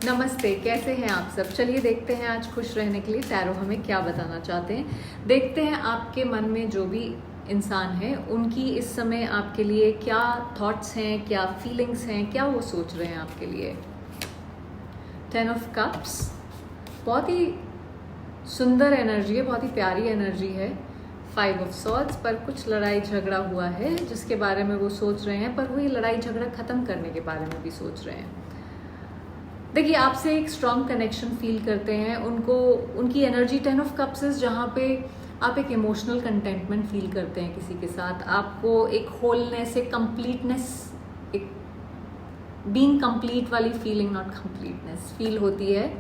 नमस्ते, कैसे हैं आप सब। चलिए देखते हैं आज खुश रहने के लिए टैरो हमें क्या बताना चाहते हैं। देखते हैं आपके मन में जो भी इंसान है उनकी इस समय आपके लिए क्या थॉट्स हैं, क्या फीलिंग्स हैं, क्या वो सोच रहे हैं आपके लिए। 10 ऑफ कप्स बहुत ही सुंदर एनर्जी है, बहुत ही प्यारी एनर्जी है। 5 ऑफ सॉर्ड्स पर कुछ लड़ाई झगड़ा हुआ है जिसके बारे में वो सोच रहे हैं, पर वो ये लड़ाई झगड़ा ख़त्म करने के बारे में भी सोच रहे हैं। देखिए, आपसे एक स्ट्रॉन्ग कनेक्शन फील करते हैं, उनको उनकी एनर्जी 10 ऑफ कप्स है जहाँ पे आप एक इमोशनल कंटेंटमेंट फील करते हैं किसी के साथ। आपको एक होलनेस, एक कंप्लीटनेस, एक बीइंग कंप्लीट वाली फीलिंग, नॉट कंप्लीटनेस फील होती है।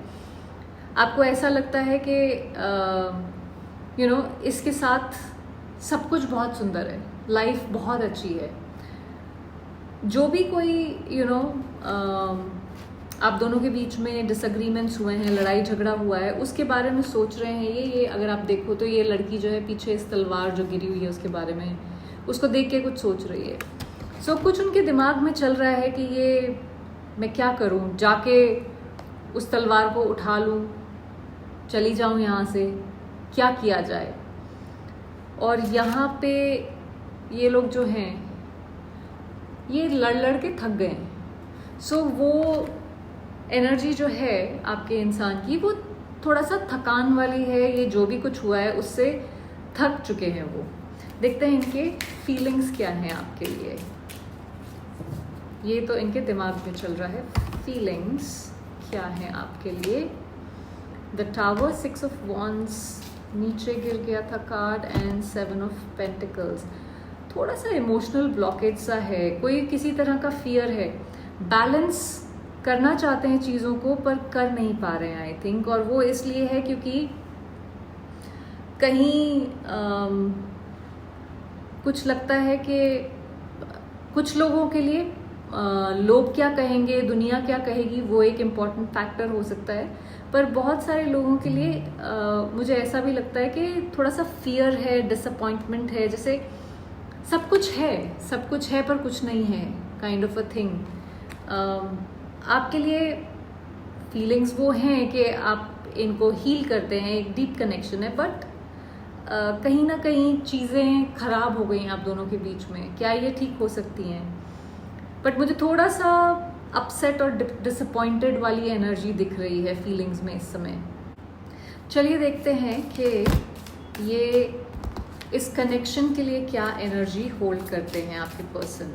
आपको ऐसा लगता है कि इसके साथ सब कुछ बहुत सुंदर है, लाइफ बहुत अच्छी है। जो भी कोई आप दोनों के बीच में डिसएग्रीमेंट्स हुए हैं, लड़ाई झगड़ा हुआ है, उसके बारे में सोच रहे हैं। ये अगर आप देखो तो ये लड़की जो है पीछे इस तलवार जो गिरी हुई है उसके बारे में, उसको देख के कुछ सोच रही है। सो कुछ उनके दिमाग में चल रहा है कि ये मैं क्या करूं, जाके उस तलवार को उठा लूं, चली जाऊं यहाँ से, क्या किया जाए। और यहाँ पे ये लोग जो हैं ये लड़ के थक गए हैं। सो वो एनर्जी जो है आपके इंसान की वो थोड़ा सा थकान वाली है। ये जो भी कुछ हुआ है उससे थक चुके हैं वो। देखते हैं इनके फीलिंग्स क्या हैं आपके लिए। ये तो इनके दिमाग में चल रहा है, फीलिंग्स क्या हैं आपके लिए। द टावर, 6 ऑफ वॉन्ड्स नीचे गिर गया था कार्ड, एंड 7 ऑफ पेंटिकल्स। थोड़ा सा इमोशनल ब्लॉकेज सा है, कोई किसी तरह का फियर है। बैलेंस करना चाहते हैं चीज़ों को पर कर नहीं पा रहे हैं आई थिंक। और वो इसलिए है क्योंकि कहीं कुछ लगता है कि कुछ लोगों के लिए लोग क्या कहेंगे, दुनिया क्या कहेगी, वो एक इम्पॉर्टेंट फैक्टर हो सकता है। पर बहुत सारे लोगों के लिए मुझे ऐसा भी लगता है कि थोड़ा सा फियर है, डिसअपॉइंटमेंट है, जैसे सब कुछ है पर कुछ नहीं है, काइंड ऑफ अ थिंग। आपके लिए फीलिंग्स वो हैं कि आप इनको हील करते हैं, एक डीप कनेक्शन है, बट कहीं ना कहीं चीज़ें खराब हो गई आप दोनों के बीच में। क्या ये ठीक हो सकती हैं? बट मुझे थोड़ा सा अपसेट और डिसअपॉइंटेड वाली एनर्जी दिख रही है फीलिंग्स में इस समय। चलिए देखते हैं कि ये इस कनेक्शन के लिए क्या एनर्जी होल्ड करते हैं आपके person.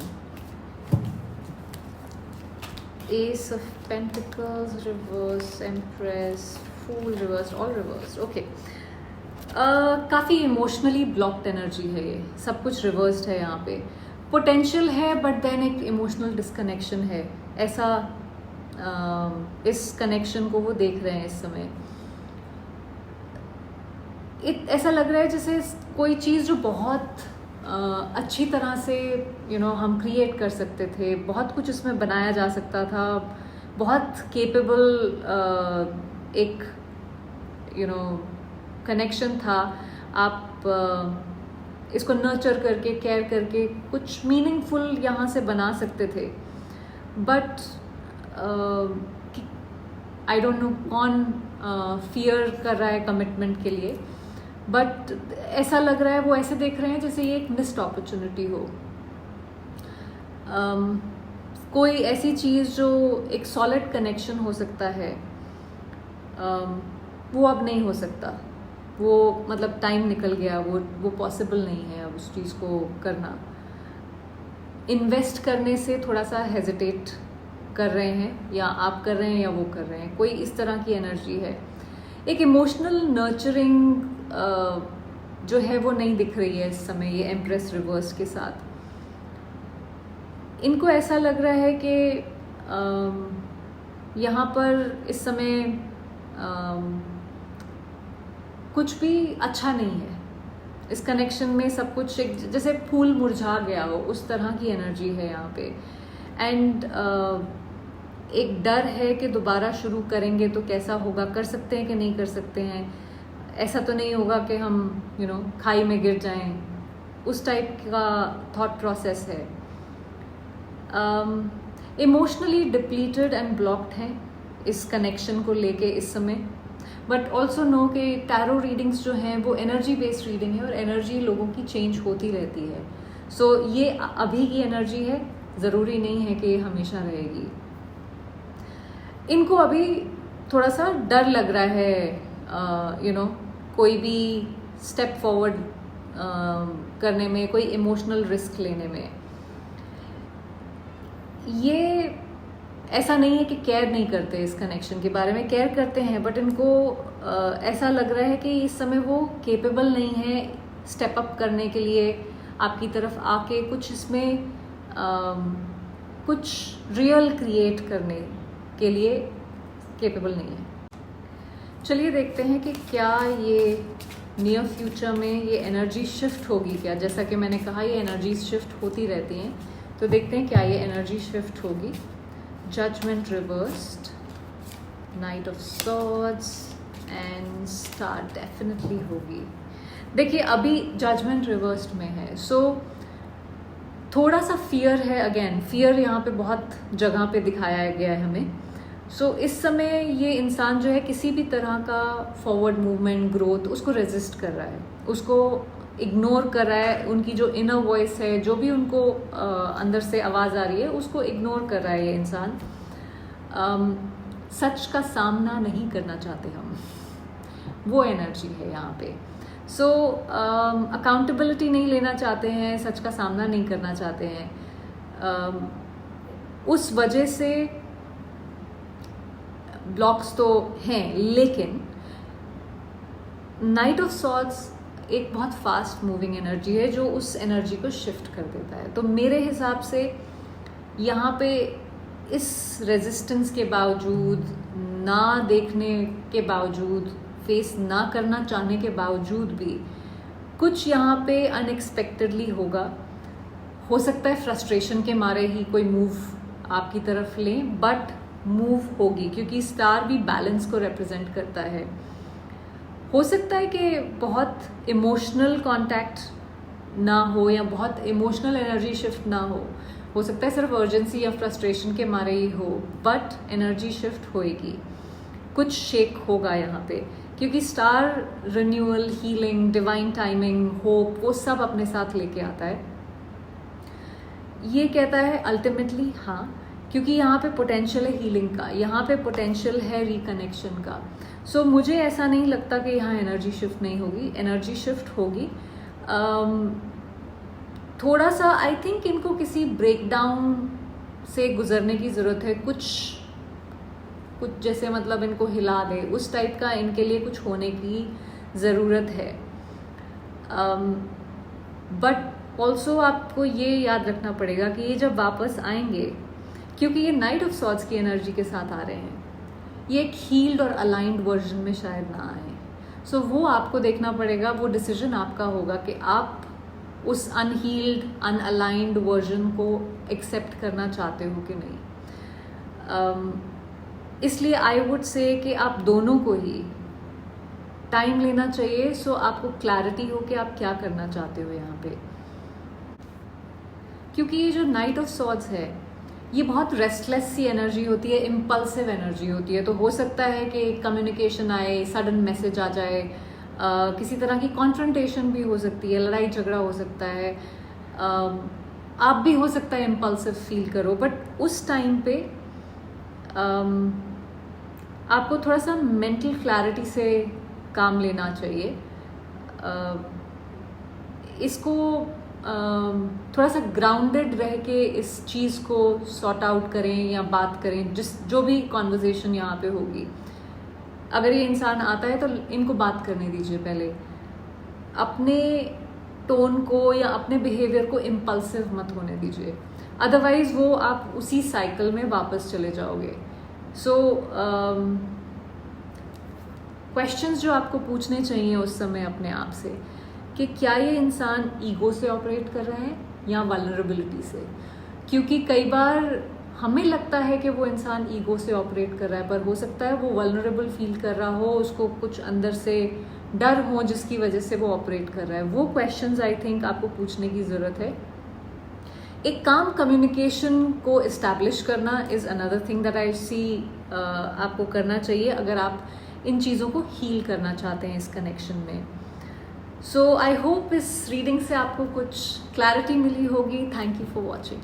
Ace of pentacles reversed, empress, fool reversed, all reversed. Okay, काफ़ी इमोशनली ब्लॉक्ड एनर्जी है ये, सब कुछ रिवर्स्ड है यहाँ पे। पोटेंशियल है बट देन एक इमोशनल डिस्कनेक्शन है, ऐसा इस कनेक्शन को वो देख रहे हैं इस समय। ऐसा लग रहा है जैसे कोई चीज़ जो बहुत अच्छी तरह से हम क्रिएट कर सकते थे, बहुत कुछ इसमें बनाया जा सकता था, बहुत केपेबल एक कनेक्शन था। आप इसको नर्चर करके, केयर करके कुछ मीनिंगफुल यहाँ से बना सकते थे। बट आई डोंट नो कौन फियर कर रहा है कमिटमेंट के लिए, बट ऐसा लग रहा है वो ऐसे देख रहे हैं जैसे ये एक मिस्ड अपॉर्चुनिटी हो। कोई ऐसी चीज़ जो एक सॉलिड कनेक्शन हो सकता है, वो अब नहीं हो सकता। वो मतलब टाइम निकल गया, वो पॉसिबल नहीं है अब उस चीज़ को करना। इन्वेस्ट करने से थोड़ा सा हेजिटेट कर रहे हैं, या आप कर रहे हैं या वो कर रहे हैं, कोई इस तरह की एनर्जी है। एक इमोशनल नर्चरिंग जो है वो नहीं दिख रही है इस समय ये एम्प्रेस रिवर्स के साथ। इनको ऐसा लग रहा है कि यहाँ पर इस समय कुछ भी अच्छा नहीं है इस कनेक्शन में। सब कुछ एक जैसे फूल मुरझा गया हो, उस तरह की एनर्जी है यहाँ पे। एंड एक डर है कि दोबारा शुरू करेंगे तो कैसा होगा, कर सकते हैं कि नहीं कर सकते हैं, ऐसा तो नहीं होगा कि हम खाई में गिर जाएं, उस टाइप का थॉट प्रोसेस है। इमोशनली डिप्लीटेड एंड ब्लॉक्ड हैं इस कनेक्शन को लेके इस समय। बट ऑल्सो नो कि टैरो रीडिंग्स जो हैं वो एनर्जी बेस्ड रीडिंग है और एनर्जी लोगों की चेंज होती रहती है। सो ये अभी की एनर्जी है, ज़रूरी नहीं है कि ये हमेशा रहेगी। इनको अभी थोड़ा सा डर लग रहा है कोई भी स्टेप फॉरवर्ड करने में, कोई इमोशनल रिस्क लेने में। ये ऐसा नहीं है कि केयर नहीं करते इस कनेक्शन के बारे में, केयर करते हैं, बट इनको ऐसा लग रहा है कि इस समय वो केपेबल नहीं है स्टेप अप करने के लिए, आपकी तरफ आके कुछ इसमें कुछ रियल क्रिएट करने के लिए केपेबल नहीं है। चलिए देखते हैं कि क्या ये नियर फ्यूचर में ये एनर्जी शिफ्ट होगी क्या। जैसा कि मैंने कहा ये एनर्जीज शिफ्ट होती रहती हैं, तो देखते हैं क्या ये एनर्जी शिफ्ट होगी। Judgement reversed, knight of swords and star definitely होगी। देखिए अभी जजमेंट रिवर्स्ड में है, सो थोड़ा सा फियर है। अगेन फियर यहाँ पे बहुत जगह पे दिखाया गया है हमें। सो इस समय ये इंसान जो है किसी भी तरह का फॉरवर्ड मूवमेंट, ग्रोथ, उसको रेजिस्ट कर रहा है, उसको इग्नोर कर रहा है। उनकी जो इनर वॉइस है, जो भी उनको अंदर से आवाज़ आ रही है, उसको इग्नोर कर रहा है ये इंसान। सच का सामना नहीं करना चाहते हम, वो एनर्जी है यहाँ पे। सो अकाउंटेबिलिटी नहीं लेना चाहते हैं, सच का सामना नहीं करना चाहते हैं। उस वजह से ब्लॉक्स तो हैं, लेकिन नाइट ऑफ सॉर्ड्स एक बहुत फास्ट मूविंग एनर्जी है जो उस एनर्जी को शिफ्ट कर देता है। तो मेरे हिसाब से यहाँ पे इस रेजिस्टेंस के बावजूद, ना देखने के बावजूद, फेस ना करना चाहने के बावजूद भी कुछ यहाँ पे अनएक्सपेक्टेडली होगा। हो सकता है फ्रस्ट्रेशन के मारे ही कोई मूव आपकी तरफ लें, बट मूव होगी, क्योंकि स्टार भी बैलेंस को रिप्रेजेंट करता है। हो सकता है कि बहुत इमोशनल कांटेक्ट ना हो या बहुत इमोशनल एनर्जी शिफ्ट ना हो सकता है सिर्फ अर्जेंसी या फ्रस्ट्रेशन के मारे ही हो, बट एनर्जी शिफ्ट होएगी, कुछ शेक होगा यहाँ पे, क्योंकि star renewal, healing, divine timing, hope, वो सब अपने साथ लेके आता है। ये कहता है अल्टीमेटली हाँ, क्योंकि यहाँ पे पोटेंशियल है हीलिंग का, यहाँ पे पोटेंशियल है रिकनेक्शन का। सो मुझे ऐसा नहीं लगता कि यहाँ एनर्जी शिफ्ट नहीं होगी, एनर्जी शिफ्ट होगी। थोड़ा सा आई थिंक इनको किसी ब्रेकडाउन से गुजरने की ज़रूरत है, कुछ जैसे मतलब इनको हिला दे, उस टाइप का इनके लिए कुछ होने की ज़रूरत है। बट ऑल्सो आपको ये याद रखना पड़ेगा कि ये जब वापस आएंगे, क्योंकि ये नाइट ऑफ सॉर्ड्स की एनर्जी के साथ आ रहे हैं, ये एक हील्ड और अलाइंड वर्जन में शायद ना आए। सो वो आपको देखना पड़ेगा, वो डिसीजन आपका होगा कि आप उस अनहील्ड, अनअलाइंड वर्जन को एक्सेप्ट करना चाहते हो कि नहीं। इसलिए आई वुड से कि आप दोनों को ही टाइम लेना चाहिए, सो आपको क्लैरिटी हो कि आप क्या करना चाहते हो यहाँ पे। क्योंकि ये जो नाइट ऑफ सॉर्ड्स है, ये बहुत रेस्टलेस सी एनर्जी होती है, इम्पल्सिव एनर्जी होती है। तो हो सकता है कि कम्युनिकेशन आए, सडन मैसेज आ जाए, किसी तरह की कॉन्फ्रंटेशन भी हो सकती है, लड़ाई झगड़ा हो सकता है, आप भी हो सकता है इम्पल्सिव फील करो। बट उस टाइम पे आपको थोड़ा सा मेंटल क्लैरिटी से काम लेना चाहिए। इसको थोड़ा सा ग्राउंडेड रह के इस चीज़ को सॉर्ट आउट करें या बात करें, जो भी कॉन्वर्जेशन यहाँ पे होगी। अगर ये इंसान आता है तो इनको बात करने दीजिए पहले, अपने टोन को या अपने बिहेवियर को इम्पल्सिव मत होने दीजिए, अदरवाइज वो आप उसी साइकिल में वापस चले जाओगे। सो क्वेश्चंस जो आपको पूछने चाहिए उस समय अपने आप से कि क्या ये इंसान ईगो से ऑपरेट कर रहा है या वल्नरेबिलिटी से। क्योंकि कई बार हमें लगता है कि वो इंसान ईगो से ऑपरेट कर रहा है, पर हो सकता है वो वल्नरेबल फील कर रहा हो, उसको कुछ अंदर से डर हो जिसकी वजह से वो ऑपरेट कर रहा है। वो क्वेश्चंस आई थिंक आपको पूछने की ज़रूरत है। एक काम कम्युनिकेशन को इस्टेब्लिश करना is another thing that I see आपको करना चाहिए अगर आप इन चीज़ों को हील करना चाहते हैं इस कनेक्शन में। सो आई होप इस रीडिंग से आपको कुछ क्लैरिटी मिली होगी। Thank you for watching.